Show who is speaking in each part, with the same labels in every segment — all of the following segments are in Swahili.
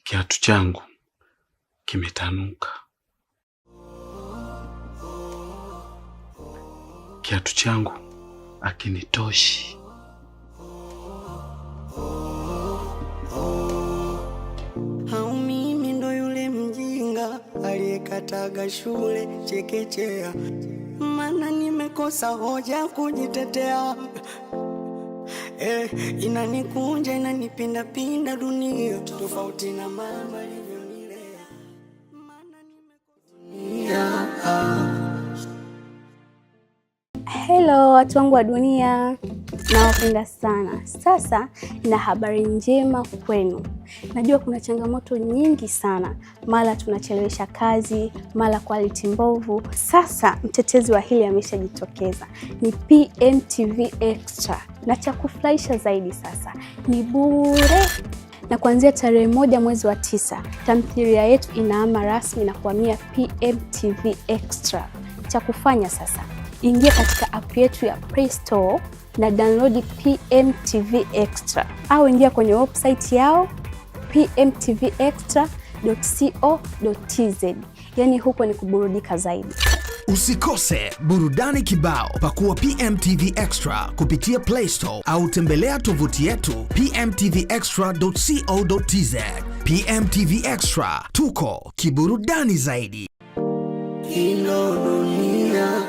Speaker 1: Kiatu changu kimetanuka. Kiatu changu hakinitoshi.
Speaker 2: Hau mimi ndo yule mjinga aliyekataga shule chekechea, maana nimekosa hoja kujitetea. Inanikunja inanipindapinda dunia, tofauti na mama alivyonilea.
Speaker 3: Hello watu wangu wa dunia, nawapenda sana. Sasa na habari njema kwenu. Najua kuna changamoto nyingi sana, mara tunachelewesha kazi, mara quality mbovu. Sasa mtetezi wa hili ameshajitokeza, ni PMTV Extra, na cha kufurahisha zaidi sasa ni bure. Na kuanzia tarehe 1 mwezi wa 9 tamthilia yetu inaama rasmi na kuhamia PMTV Extra. Cha kufanya sasa, ingia katika app yetu ya Play Store na download PMTV Extra, au ingia kwenye website yao pmtvextra.co.tz. Yani huko ni kuburudika zaidi.
Speaker 4: Usikose burudani kibao. Pakua PMTV Extra kupitia Play Store au tembelea tovuti yetu pmtvextra.co.tz. PMTV Extra, tuko kiburudani zaidi.
Speaker 2: Hilo dunia.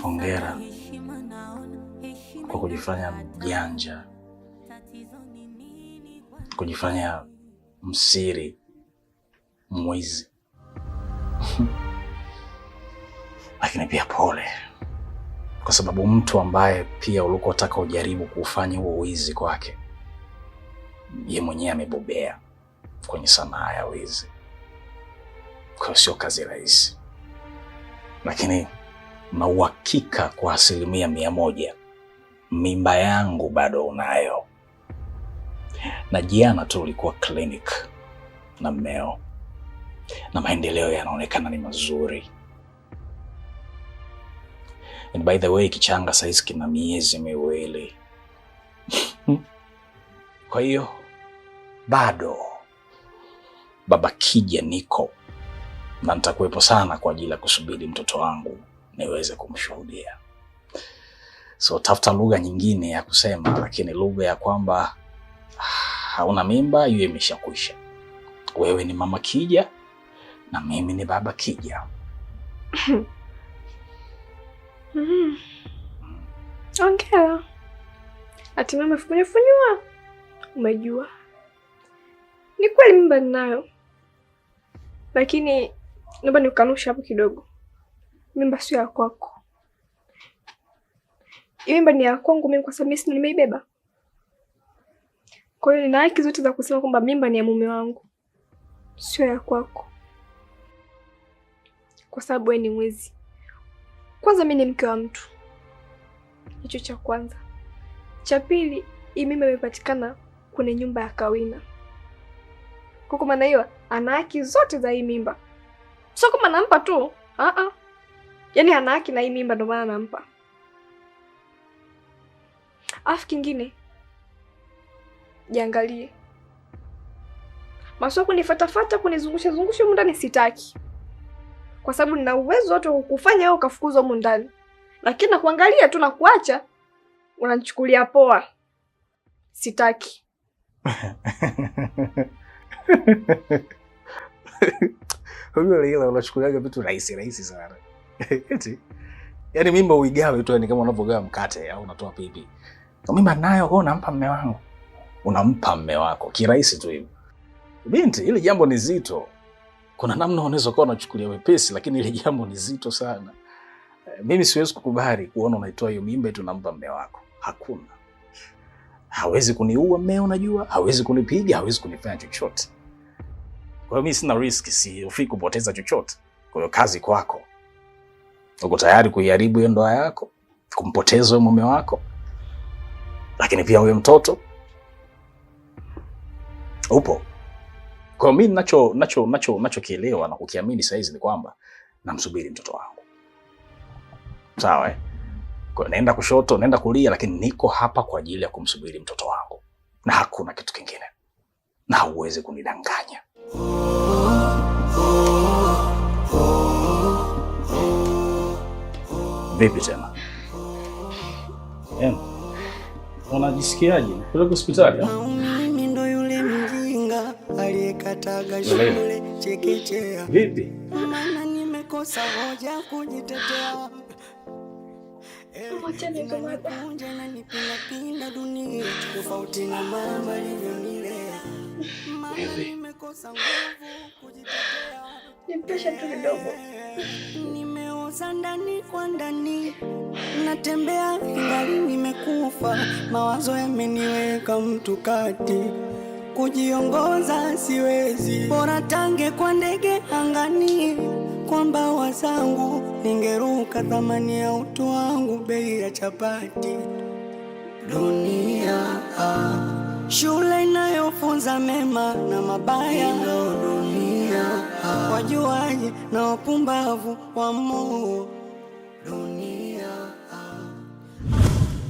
Speaker 5: Hongera kwa kujifanya mjanja, kujifanya msiri, mwizi. Lakini pia pole, kwa sababu mtu ambaye pia ulikotaka ujaribu kufanya huo wizi kwake, yeye mwenyewe amebobea kwenye sanaa ya wizi. Kwa sio kazi rahisi, lakini na uhakika kwa 100% mimba yangu bado unayo. Na jana tu ulikuwa clinic na mmeo, na maendeleo yanaonekana ni mazuri. And by the way, kichanga saizi kina miezi 2. Kwa hiyo bado baba Kija niko na nitakuwepo sana kwa ajili ya kusubiri mtoto wangu niweze kumshuhudia. So tafuta lugha nyingine ya kusema, lakini lugha ya kwamba hauna mimba hiyo imeshakwisha. Wewe ni mama Kija na mimi ni baba Kija.
Speaker 6: Ongea. Ati mama funywa. Umejua. Ni kweli mimba ninayo. Lakini naomba nikukanusha hapo kidogo. Mimba sio ya kwako. Mimba ni ya kwangu mimi kwa sababu mimi nimeibeba. Kwa hiyo nina haki zote za kusema kwamba mimba ni ya mume wangu. Sio ya kwako. Kwa sababu wewe ni mwizi. Kwanza mimi ni mke wa mtu. Hicho cha kwanza. Cha pili, hii mimba imepatikana kwenye nyumba ya Kawina. Kwa maana hiyo ana haki zote za hii mimba. Sio kama nampa tu. Yaani ana haki na hii mimba ndio maana nampa. Afu kingine, jiangalie. Masoko kunifuata kunizungusha huko ndani sitaki. Kwa sababu nina uwezo wote wa kukufanya wewe ukafukuzwa huko ndani. Lakini nakuangalia tu na kuacha unanichukulia poa. Sitaki.
Speaker 5: Wewe leo unachukuliaga vitu rahisi sana. Eti yaani mimba uigawe tu, yani kama unavogawa mkate au unatoa pipi. Na mimba nayo wewe unampa mume wangu. Unampa mume wako kirahisi tu hivyo. Binti, ile jambo ni zito. Kuna namna unaweza kuwa unachukulia wepesi, lakini ile jambo ni zito sana. Mimi siwezi kukubali kuona unaitoa hiyo mimba eti unampa mume wako. Hakuna. Hawezi kuniua mmeo, unajua? Hawezi kunipiga, hawezi kunifanya chochote. Kwa hiyo mimi sina risk, si kupoteza chochote. Kwa hiyo kazi kwako. Uko tayari kuiharibu hiyo ndoa yako? Kumpoteza wewe mume wako? Lakini pia huyo mtoto? Upo? Kwa mimi nachokielewa na kukiamini sasa hizi ni kwamba namsubiri mtoto wangu. Sawa? Kwa naenda kushoto, naenda kulia, lakini niko hapa kwa ajili ya kumsubiri mtoto wangu. Na hakuna kitu kingine. Na huwezi kunidanganya. Vipi tena? Unajisikiaje? Peleka hospitali?
Speaker 2: Mimi ndo yule mjinga aliyekataga shule chekechea.
Speaker 5: Vipi?
Speaker 2: Maana nimekosa hoja kujitetea. Nimekunja na nipinda dunia tofauti na mama alivyonilea. Nimekosa nguvu kujitetea.
Speaker 6: Nipesha tu kidogo.
Speaker 2: Nimeoza ndani kwa ndani, natembea ingali nimekufa. Mawazo yameniweka mtu kati, kujiongoza siwezi. Bora tange kwa ndege angani, kwa mbawa zangu ningeruka. Thamani ya utu wangu bei ya chapati. Dunia shule inayofunza mema na mabaya. Dunia wajuaji na wapumbavu wa moo. Dunia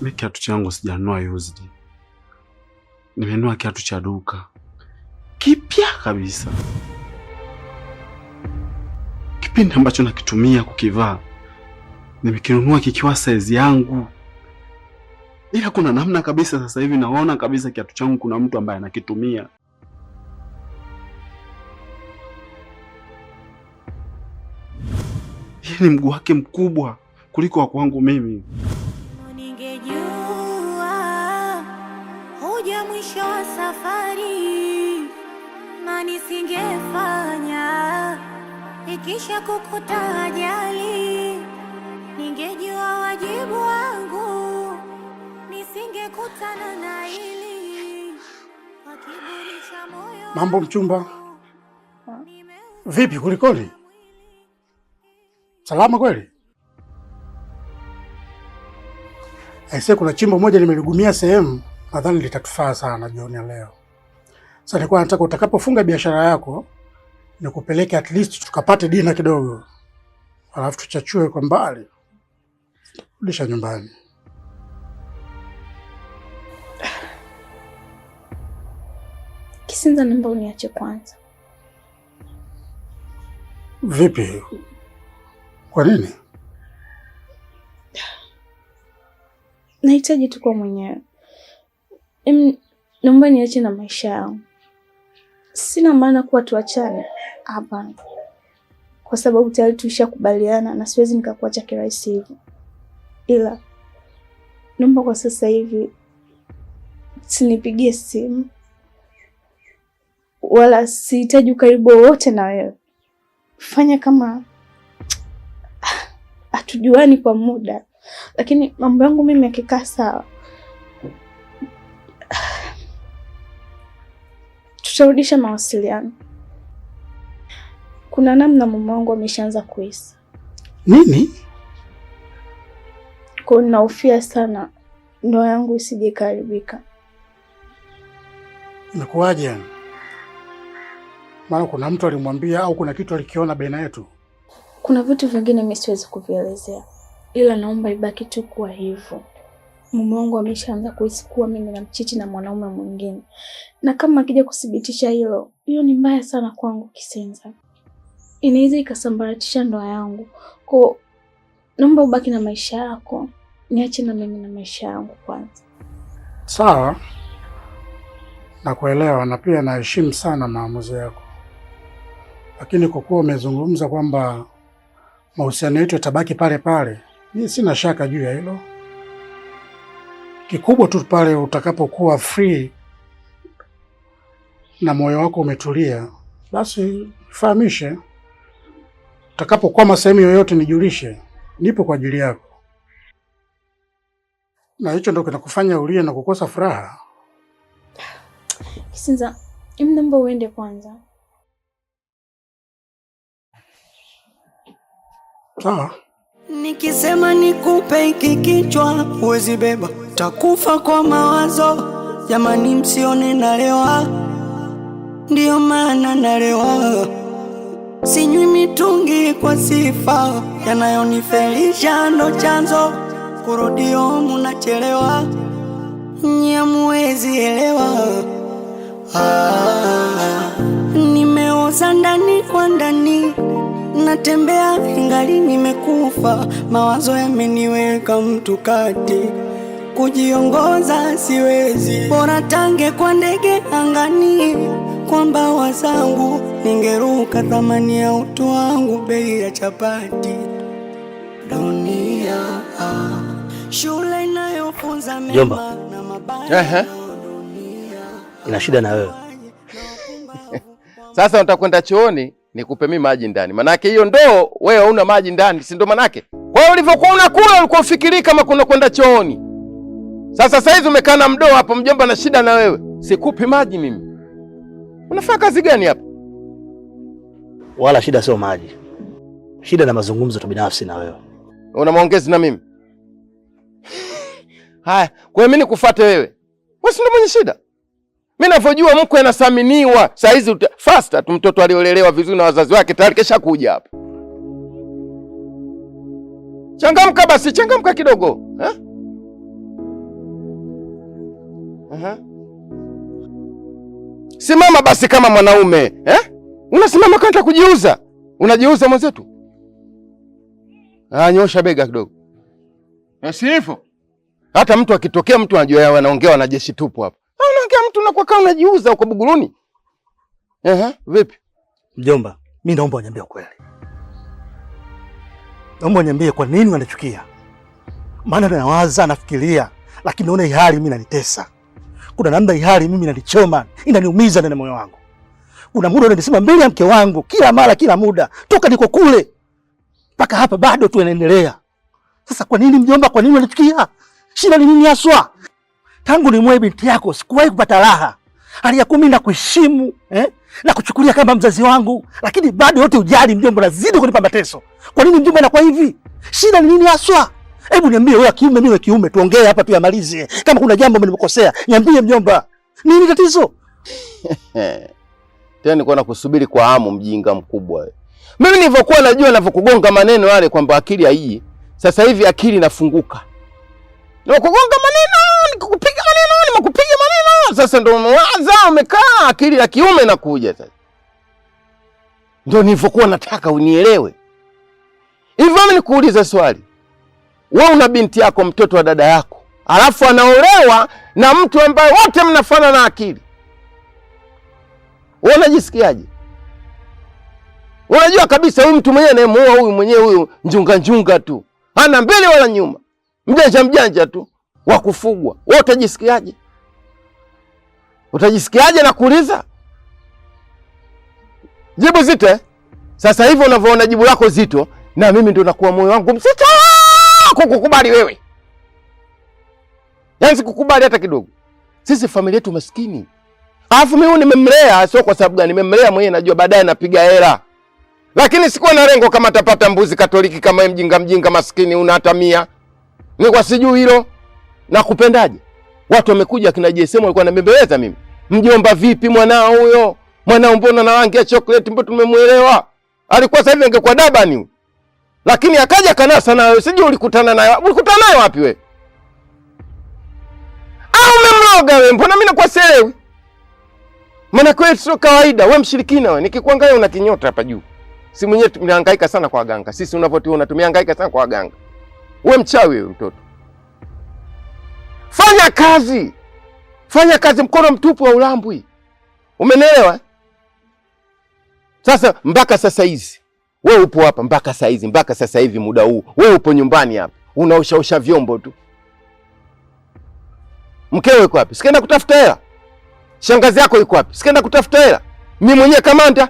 Speaker 1: Mimi kiatu changu sijanunua used. Nimenunua kiatu cha duka kipya kabisa. Kipindi ambacho nakitumia kukivaa nimekinunua kikiwa size yangu. Ila kuna namna kabisa sasa hivi naona kabisa kiatu changu kuna mtu ambaye anakitumia. Yeye ni mguu wake mkubwa kuliko wa kwangu mimi.
Speaker 7: Ningejua hoja mwisho wa safari, na nisingefanya ikisha kukuta ajali. Ningejua wajibu wangu, nisingekutana na hili. Kiburi cha moyo.
Speaker 8: Mambo mchumba. Vipi kulikoni? Salama kweli? Aisee, kuna chimbo moja nimeligumia sehemu, nadhani litatufaa sana jioni ya leo. Sasa nilikuwa nataka utakapofunga biashara yako nikupeleke at least tukapate dina kidogo. Alafu tuchachue kwa mbali. Rudisha nyumbani.
Speaker 6: Kisinza, naomba uniache kwanza.
Speaker 8: Vipi? Kwa nini?
Speaker 6: Nahitaji tu kwa mwenyewe. Naomba niache na maisha yangu. Sina maana kuwa tuachane. Hapana. Kwa sababu tayari tulishakubaliana na siwezi nikakuacha kirahisi hivyo. Ila naomba kwa sasa hivi usinipigie simu. Wala sihitaji ukaribu wote na wewe. Fanya kama hatujuani kwa muda. Lakini mambo yangu mimi yakikaa sawa, tutarudisha mawasiliano. Kuna namna mume wangu ameshaanza kuhisi.
Speaker 8: Nini?
Speaker 6: Kwa ninahofia sana ndoa yangu isije kuharibika.
Speaker 8: Imekuwaje yani? Maana kuna mtu alimwambia au kuna kitu alikiona baina yetu?
Speaker 6: Kuna vitu vingine mimi siwezi kuvielezea. Ila naomba ibaki tu kuwa hivyo. Mume wangu ameshaanza kuhisi kuwa mimi namchiti na mwanaume mwingine. Na kama akija kuthibitisha hilo, hiyo ni mbaya sana kwangu Kisenza. Inaweza ikasambaratisha ndoa yangu. Kwa naomba ubaki na maisha yako. Niache na mimi na maisha yangu kwanza.
Speaker 8: Sawa. Nakuelewa na pia naheshimu sana maamuzi yako. Lakini kwa kuwa umezungumza kwamba mahusiano yetu yatabaki pale pale, mimi sina shaka juu ya hilo. Kikubwa tu pale utakapokuwa free na moyo wako umetulia, basi fahamishe. Utakapokwama sehemu yoyote nijulishe. Nipo kwa ajili yako. Na hicho ndio kinakufanya ulie na kukosa furaha.
Speaker 6: Kisenza, naomba uende kwanza.
Speaker 8: Sawa.
Speaker 2: Nikisema nikupe hiki kichwa huwezi beba, takufa kwa mawazo. Jamani, msione nalewa, ndio maana nalewa. Sinywi mitungi kwa sifa, yanayonifelisha ndo chanzo. Kurudi home unachelewa, nyamuwezi elewa. Nimeoza ndani kwa ndani, natembea ingali nimekufa. Mawazo yameniweka mtu kati, kujiongoza siwezi. Bora tange kwa ndege angani, kwa mbawa zangu ningeruka. Thamani ya utu wangu bei ya chapati. Dunia shule inayofunza mema na mabaya.
Speaker 9: Ina shida na wewe.
Speaker 10: Sasa utakwenda chooni nikupe mimi maji ndani. Manake hiyo ndoo wewe hauna maji ndani, si ndo manake? Kwa hiyo ulivyokuwa unakula ulikuwa ufikiri kama kuna kwenda chooni. Sasa saizi umekaa na mdoo hapo, mjomba na shida na wewe. Sikupi maji mimi. Unafanya kazi gani hapa?
Speaker 9: Wala shida sio maji. Shida na mazungumzo tu binafsi na wewe.
Speaker 10: Una maongezi na mimi? Haya, kwa mimi nikufuate wewe. Wewe si ndo mwenye shida? Mimi ninavyojua mkwe anathaminiwa. Saizi faster tu, mtoto aliolelewa vizuri na wazazi wake tayari kesha kuja hapa. Changamka basi, changamka kidogo, eh? Simama basi kama mwanaume, eh? Unasimama kanta kujiuza. Unajiuza mwenzetu? Nyosha bega kidogo. Si hivyo. Hata mtu akitokea mtu anajua yao anaongea na jeshi tupu hapa. Unaongea mtu unakuwa kama unajiuza uko Buguruni. Vipi?
Speaker 9: Mjomba, mimi naomba uniambie ukweli. Naomba uniambie kwa nini unachukia? Maana nawaza nafikiria, lakini naona hii hali mimi inanitesa. Kuna namna hii hali mimi inanichoma, inaniumiza ndani ya moyo wangu. Kuna muda unanisema mbele ya mke wangu kila mara kila muda, toka niko kule mpaka hapa bado tu inaendelea. Sasa kwa nini mjomba, kwa nini unachukia? Shida ni nini haswa? Tangu nimwoe binti yako sikuwahi kupata raha. Hali ya mimi nakuheshimu, na kuchukulia kama mzazi wangu, lakini bado yote ujali mjomba, unazidi kunipa mateso. Kwa nini mjomba inakuwa hivi? Shida ni nini haswa? Hebu niambie wewe kiume, mimi kiume, tuongee hapa tu yamalize. Kama kuna jambo nimekosea, niambie mjomba. Nini tatizo?
Speaker 10: Tena nilikuwa nakusubiri kwa hamu, mjinga mkubwa wewe. Mimi nilivyokuwa najua ninavyokugonga maneno yale kwamba akili haiji. Sasa hivi akili inafunguka. Nikugonga maneno, nikukupiga maneno, nimekupiga maneno. Sasa ndio umewaza umekaa, akili ya kiume inakuja sasa. Ndio nilivyokuwa nataka unielewe. Hivyo mimi nikuuliza swali. Wewe una binti yako, mtoto wa dada yako, alafu anaolewa na mtu ambaye wote mnafana na akili. Wewe unajisikiaje? Unajua kabisa huyu mtu mwenyewe anayemuoa huyu mwenyewe huyu njunga tu. Hana mbele wala nyuma. Mjanja tu wa kufugwa. Wewe utajisikiaje? Utajisikiaje na kuuliza? Jibu zito. Sasa hivi unavyoona jibu lako zito, na mimi ndio nakuwa moyo wangu mzito kukukubali wewe. Yaani sikukubali hata kidogo. Sisi familia yetu maskini. Alafu mimi nimemlea, sio kwa sababu gani nimemlea mwenyewe, najua baadaye napiga hela. Lakini sikuwa na lengo kama tapata mbuzi Katoliki kama mjinga maskini una hata 100. Ni kwa sijui hilo. Na kupendaje? Watu wamekuja kina JSM walikuwa wanambembeleza mimi. Mjomba vipi mwanao huyo? Mwanao mbona na rangi ya chocolate, mbona tumemuelewa? Alikuwa sasa hivi angekuwa dabani. Lakini akaja kanasa na wewe, sijui ulikutana naye. Ulikutana naye wapi wewe? Au umemloga wewe? Mbona mimi nakuwa sielewi? Maana kwetu sio kawaida, wewe mshirikina wewe. Nikikuangalia una kinyota hapa juu. Si mwenyewe tumehangaika sana kwa waganga. Sisi unavyotuona tumehangaika sana kwa waganga. Wewe mchawi wewe mtoto. Fanya kazi. Fanya kazi, mkono mtupu wa ulambwi. Umenielewa? Sasa mpaka sasa hizi wewe upo hapa mpaka sasa hivi muda huu. Wewe upo nyumbani hapa. Unaoshaosha vyombo tu. Mkewe yuko wapi? Sikaenda kutafuta hela. Shangazi yako yuko wapi? Sikaenda kutafuta hela. Mimi mwenyewe kamanda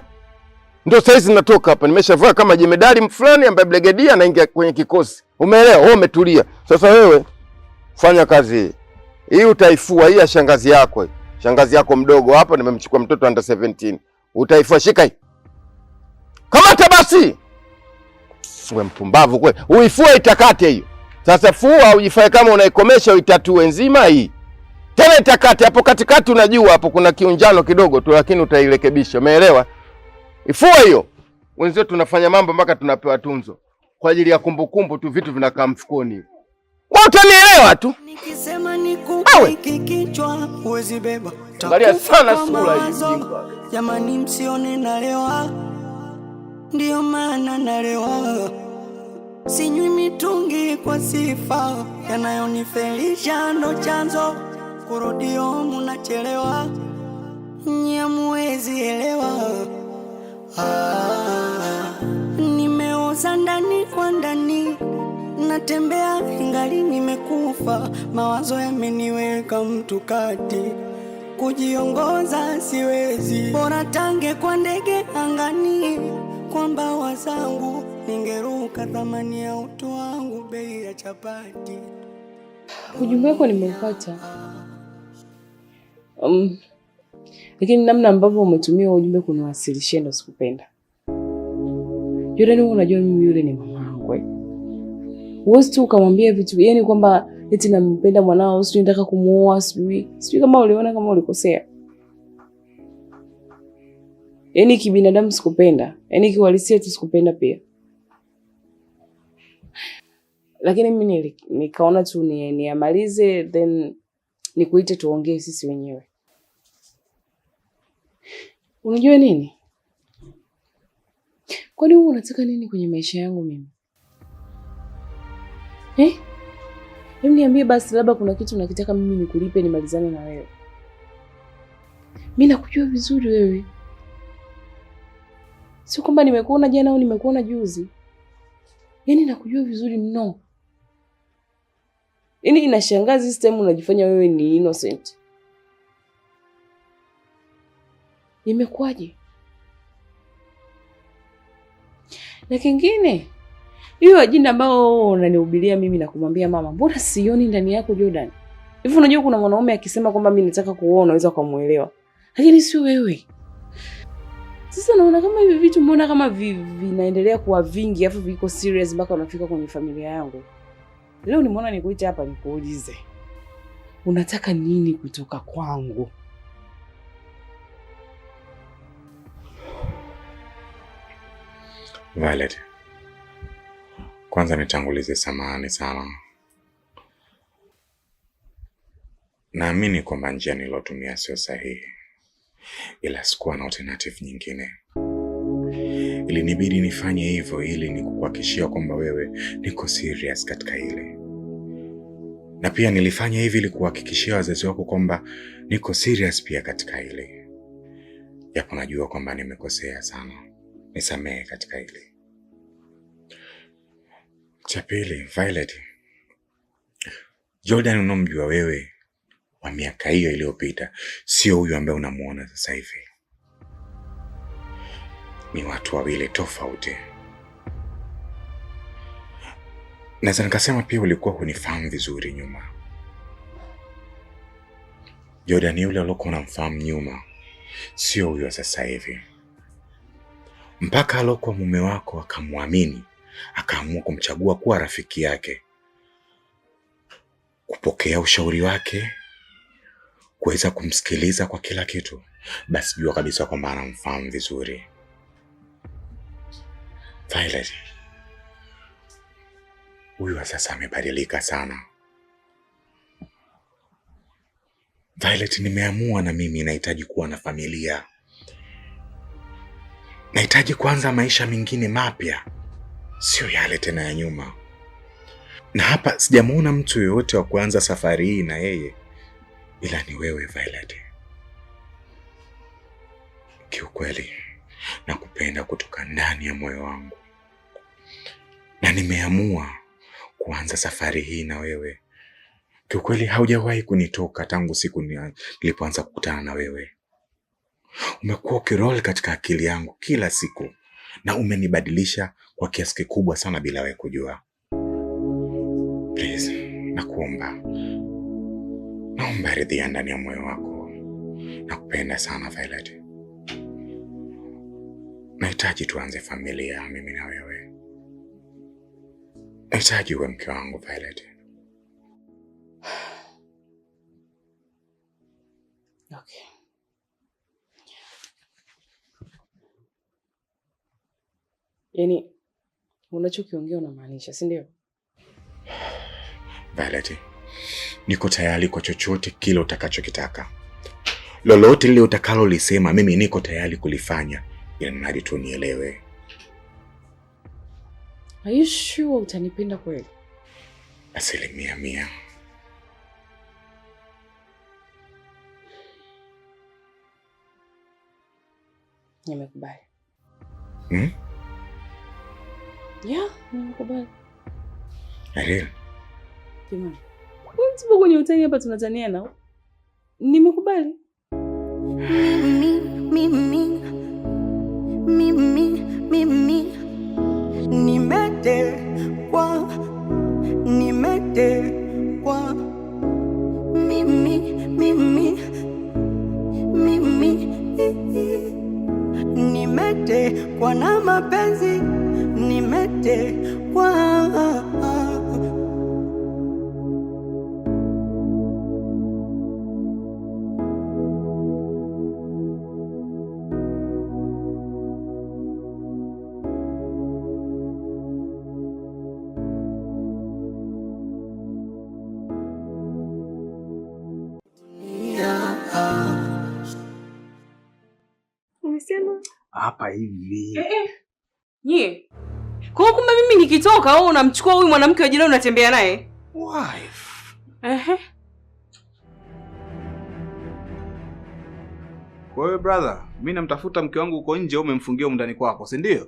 Speaker 10: ndio saizi natoka hapa. Nimeshavaa kama jemedari fulani ambaye brigadia anaingia kwenye kikosi. Umeelewa? Wewe umetulia. Sasa wewe fanya kazi hii utaifua hii ya shangazi yako. Shangazi yako mdogo hapa nimemchukua mtoto under 17. Utaifua, shika hii. Kamata basi. Wewe mpumbavu kweli. Uifue itakate hiyo. Sasa fua ujifae kama unaikomesha uitatue nzima hii. Tena itakati hapo katikati, unajua hapo kuna kiunjano kidogo tu, lakini utairekebisha. Umeelewa? Ifua hiyo. Wenzetu tunafanya mambo mpaka tunapewa tunzo. Kwa ajili ya kumbukumbu tu, vitu vinakaa mfukoni. Wewe utanielewa tu.
Speaker 2: Nikisema nikupe kichwa huwezi beba.
Speaker 10: Angalia sana sura hii.
Speaker 2: Jamani msione nalewa. Ndio maana nalewa. Sinywi mitungi kwa sifa, yanayonifelisha ndo chanzo. Kurudio munachelewa, nyamuwezi elewa. Nimeoza ndani kwa ndani, natembea ingali nimekufa. Mawazo yameniweka mtu kati, kujiongoza siwezi. Bora tange kwa ndege angani, kwa mbawa zangu ningeruka. Thamani ya utu wangu bei ya chapati.
Speaker 11: Ujumbe wako nimeupata. Lakini namna ambavyo umetumia ujumbe kuniwasilishia ndo sikupenda. Jordan, wewe unajua mimi yule ni mamangu. Huwezi tu ukamwambia vitu yani kwamba eti nampenda mwanao, sio nataka kumuoa, sijui kama uliona kama ulikosea. Yaani kibinadamu sikupenda. Yaani kiuhalisia tu sikupenda pia. Lakini mimi nikaona tu niamalize then nikuite tuongee sisi wenyewe. Unajua nini? Kwani wewe unataka nini kwenye maisha yangu mimi? Hebu niambie basi, labda kuna kitu unakitaka mimi nikulipe nimalizane na wewe. Mimi nakujua vizuri wewe. Sio kwamba nimekuona jana au nimekuona juzi. Yaani nakujua vizuri mno. Yaani inashangaza this time unajifanya wewe ni innocent. Imekuwaje? Na kingine, hiyo ajenda ambao unanihubiria mimi na kumwambia mama, mbona sioni ndani yako Jordan? Hivi unajua kuna mwanaume akisema kwamba mimi nataka kuoa unaweza kumuelewa. Lakini sio wewe. Sasa naona kama hivi vitu mbona kama vinaendelea kuwa vingi afu viko serious mpaka unafika kwenye familia yangu. Leo nimeona nikuite hapa nikuulize. Unataka nini kutoka kwangu?
Speaker 12: Violet, kwanza nitangulize samahani sana. Naamini kwamba njia nilotumia sio sahihi, ila sikuwa na alternative nyingine. Ilinibidi nifanye hivyo ili nikuhakikishia kwamba wewe niko serious katika hili. Na pia nilifanya hivi ili kuhakikishia wazazi wako kwamba niko serious pia katika hili. Japo najua kwamba nimekosea sana. Nisamehe katika hili. Cha pili, Violet, Jordan unomjua wewe wa miaka hiyo iliyopita sio huyu ambaye unamuona sasa hivi. Ni watu wawili tofauti. Naweza nikasema pia ulikuwa hunifahamu vizuri nyuma. Jordan yule uliokuwa unamfahamu nyuma sio huyo sasa hivi. Mpaka alokuwa mume wako akamwamini, akaamua kumchagua kuwa rafiki yake, kupokea ushauri wake, kuweza kumsikiliza kwa kila kitu, basi jua kabisa kwamba anamfahamu vizuri. Violet, huyu sasa amebadilika sana. Violet, nimeamua na mimi nahitaji kuwa na familia. Nahitaji kuanza maisha mengine mapya, sio yale tena ya nyuma. Na hapa sijamuona mtu yoyote wa kuanza safari hii na yeye, ila ni wewe Violet. Kiukweli, nakupenda kutoka ndani ya moyo wangu. Na nimeamua kuanza safari hii na wewe. Kiukweli haujawahi kunitoka tangu siku nilipoanza kukutana na wewe. Umekuwa ukiroli katika akili yangu kila siku na umenibadilisha kwa kiasi kikubwa sana bila wewe kujua. Please, nakuomba. Naomba ridhia ndani ya moyo wako. Nakupenda sana Violet. Nahitaji tuanze familia mimi na wewe. Nahitaji uwe mke wangu Violet.
Speaker 11: Okay. Yaani unachokiongea unamaanisha, si ndio?
Speaker 12: Violet, niko tayari kwa chochote kile utakachokitaka. Lolote lile utakalo lisema mimi niko tayari kulifanya, ili mradi tu nielewe.
Speaker 11: Are you sure utanipenda kweli?
Speaker 12: 100%.
Speaker 11: Nimekubali.
Speaker 12: Yeah,
Speaker 11: nimekubali.
Speaker 12: Ariel.
Speaker 11: Jamani. Wewe kwenye utani hapa tunatania nao. Nimekubali.
Speaker 2: Mimi nimetekwa nimetekwa na mapenzi, nimetekwa.
Speaker 5: Hapa hivi.
Speaker 11: Nye. Kwa kumbe mimi nikitoka wewe unamchukua huyu mwanamke wa jirani unatembea naye?
Speaker 5: Wife. Kwa hiyo brother, mimi namtafuta mke wangu uko nje, umemfungia ndani kwako, si ndio?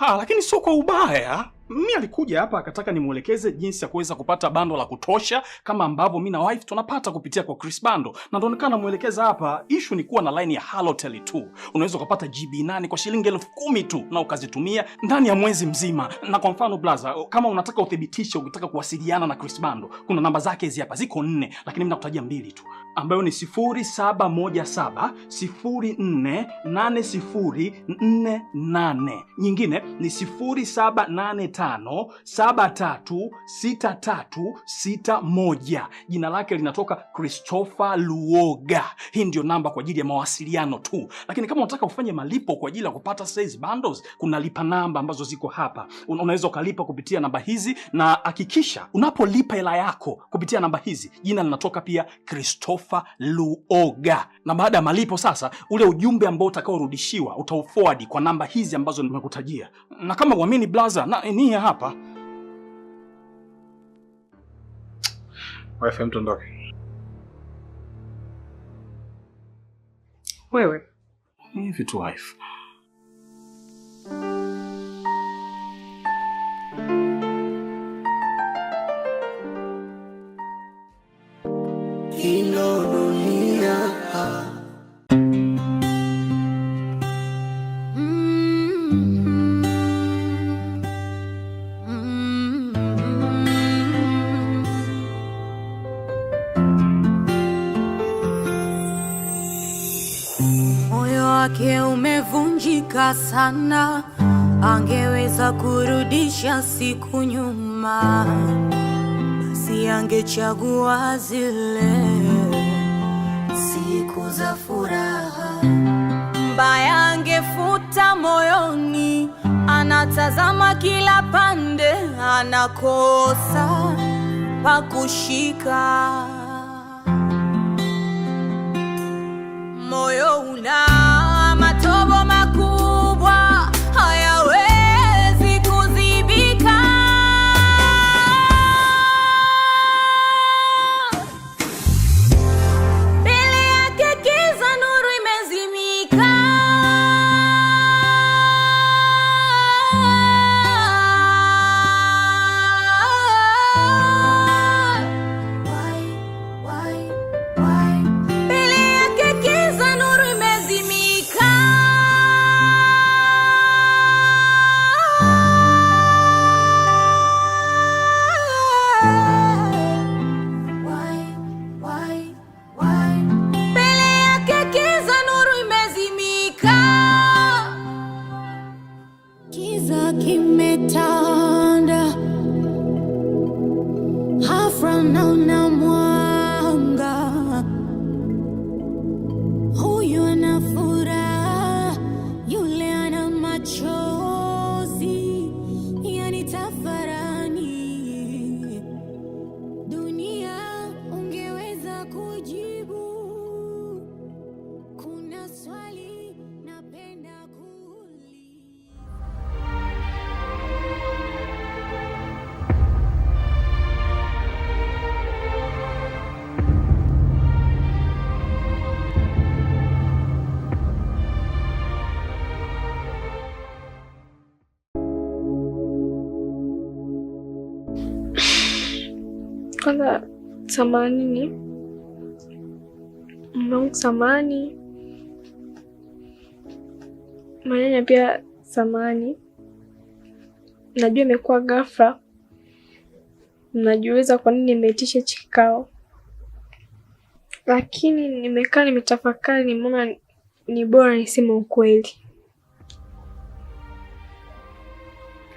Speaker 1: Lakini sio kwa ubaya. Mimi alikuja hapa akataka nimuelekeze jinsi ya kuweza kupata bando la kutosha kama ambavyo mimi na wife tunapata kupitia kwa Chris Bando. Na ndio nikana muelekeza hapa. Issue ni kuwa na line ya Halotel tu. Unaweza kupata GB 8 kwa shilingi 10,000 tu na ukazitumia ndani ya mwezi mzima. Na kwa mfano blaza, kama unataka uthibitishe ukitaka kuwasiliana na Chris Bando, kuna namba zake hizi hapa, ziko 4 lakini mimi nakutajia 2 tu. Ambayo ni 0717 048048. Nyingine ni 0785 736361. Jina lake linatoka Christopher Luoga. Hii ndio namba kwa ajili ya mawasiliano tu. Lakini kama unataka ufanye malipo kwa ajili ya kupata size bundles, kuna lipa namba ambazo ziko hapa. Unaweza ukalipa kupitia namba hizi, na hakikisha unapolipa hela yako kupitia namba hizi, jina linatoka pia Christopher Luoga. Na baada ya malipo sasa, ule ujumbe ambao utakaorudishiwa utauforward kwa namba hizi ambazo nimekutajia. Na kama uamini blaza, na ni hapa.
Speaker 5: Wife, mtondoke.
Speaker 11: Wewe.
Speaker 1: Hivi tu wife.
Speaker 2: Ino dunia
Speaker 7: moyo wake umevunjika sana, angeweza kurudisha siku nyuma, si angechagua zile siku za furaha. Mbaya angefuta moyoni, anatazama kila pande, anakosa pa kushika. Moyo una matobo makubwa, hayawezi kuzibika. Mbele yake giza, nuru imezimika. Mbele yake giza, nuru imezimika. Mbele yake giza, nuru imezimika. Giza kimetanda, ghafla naona mwanga.
Speaker 6: Kwanza samahani, mwanangu samahani. Manyanya pia samahani. Najua imekuwa ghafla. Najiuliza kwa nini nimeitisha kikao. Lakini nimekaa nimetafakari, nimeona ni bora niseme ukweli.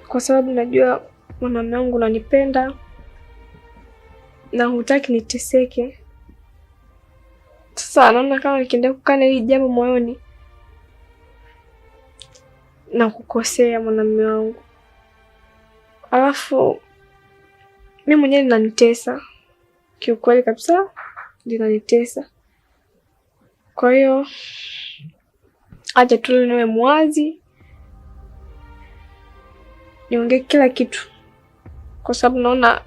Speaker 6: Kwa sababu najua mwanaume wangu unanipenda na hutaki niteseke. Sasa naona kama nikiendelea kukaa na hili jambo moyoni na kukosea mwanaume wangu. Alafu mimi mwenyewe ninanitesa. Kiukweli kabisa linanitesa. Kwa hiyo acha tu niwe mwazi, niongee kila kitu, kwa sababu naona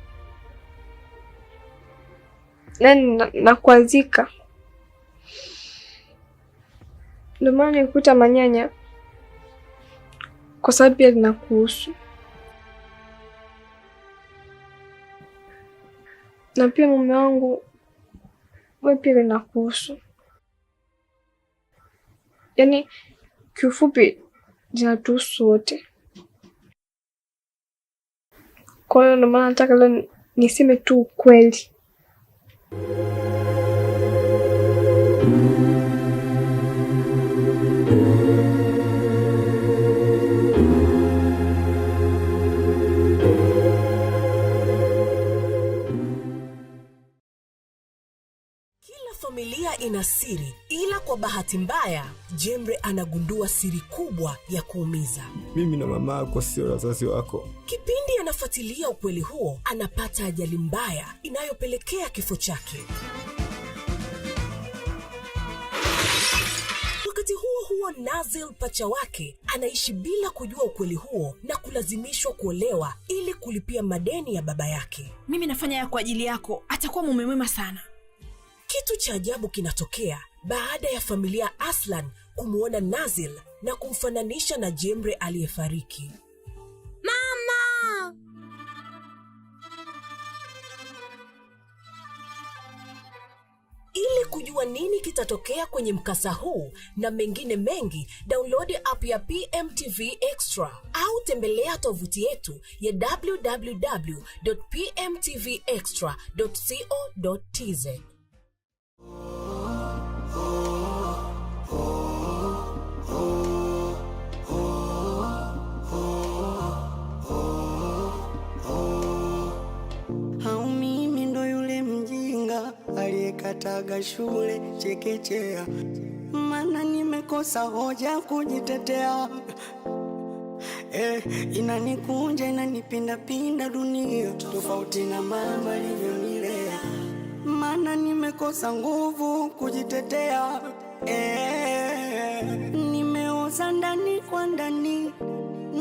Speaker 6: nakuazika. Ndio maana nikuta Manyanya, kwa sababu pia linakuhusu. Na pia mume wangu, wewe pia linakuhusu. Yaani kiufupi linatuhusu wote. Kwa hiyo ndio maana nataka leo niseme tu ukweli.
Speaker 13: Familia ina siri, ila kwa bahati mbaya Jemre anagundua siri kubwa ya kuumiza.
Speaker 14: Mimi na mama yako sio wazazi wako.
Speaker 13: Kipindi anafuatilia ukweli huo, anapata ajali mbaya inayopelekea kifo chake. Wakati huo Nazil pacha wake anaishi bila kujua ukweli huo na kulazimishwa kuolewa ili kulipia madeni ya baba yake.
Speaker 7: Mimi nafanya ya kwa ajili yako, atakuwa mume mwema sana.
Speaker 13: Kitu cha ajabu kinatokea baada ya familia Aslan kumuona Nazil na kumfananisha na Jemre aliyefariki.
Speaker 7: Mama!
Speaker 13: Ili kujua nini kitatokea kwenye mkasa huu na mengine mengi, download app ya PMTV Extra au tembelea tovuti yetu ya www.pmtvextra.co.tz.
Speaker 2: Aliyekataga shule chekechea, maana nimekosa hoja kujitetea. Inanikunja inanipinda pinda dunia, tofauti na mama alivyonilea, maana nimekosa nguvu kujitetea. Nimeoza ndani kwa ndani,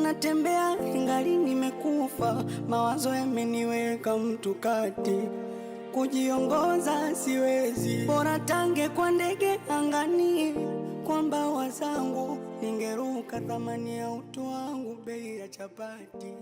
Speaker 2: natembea ingali nimekufa, mawazo yameniweka mtu kati, kujiongoza siwezi, bora tange kwa ndege angani, kwa mbawa zangu ningeruka, thamani ya utu wangu bei ya chapati.